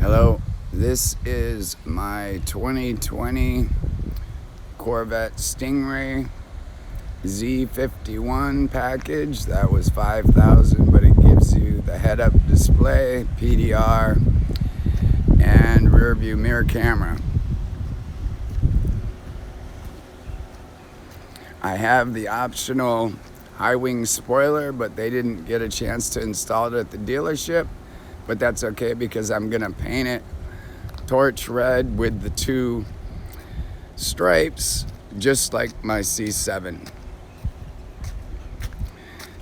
Hello, this is my 2020 Corvette Stingray Z51 package. That was $5,000, but it gives you the head-up display, PDR, and rear view mirror camera. I have the optional high wing spoiler, but they didn't get a chance to install it at the dealership. But that's okay because I'm gonna paint it torch red with the two stripes, just like my C7.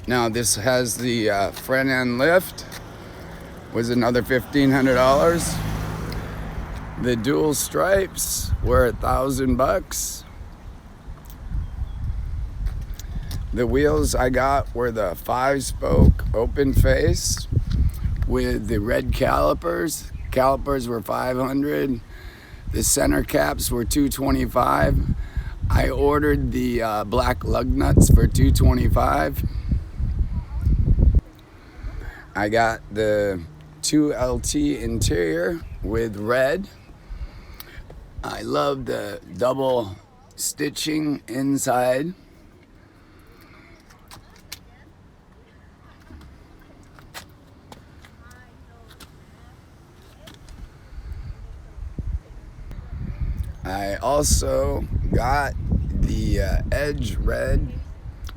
Now this has the front end lift, was another $1,500. The dual stripes were $1,000. The wheels I got were the 5-spoke open face with the red calipers. Calipers were $500. The center caps were $225. I ordered the black lug nuts for $225. I got the 2LT interior with red. I love the double stitching inside. I also got the Edge red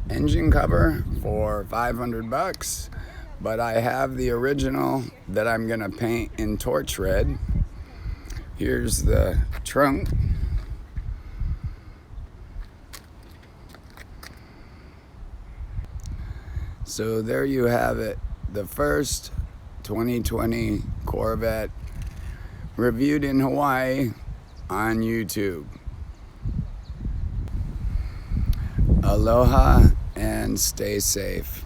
engine cover for $500, but I have the original that I'm gonna paint in torch red. Here's the trunk. So there you have it, the first 2020 Corvette reviewed in Hawaii on YouTube. Aloha and stay safe.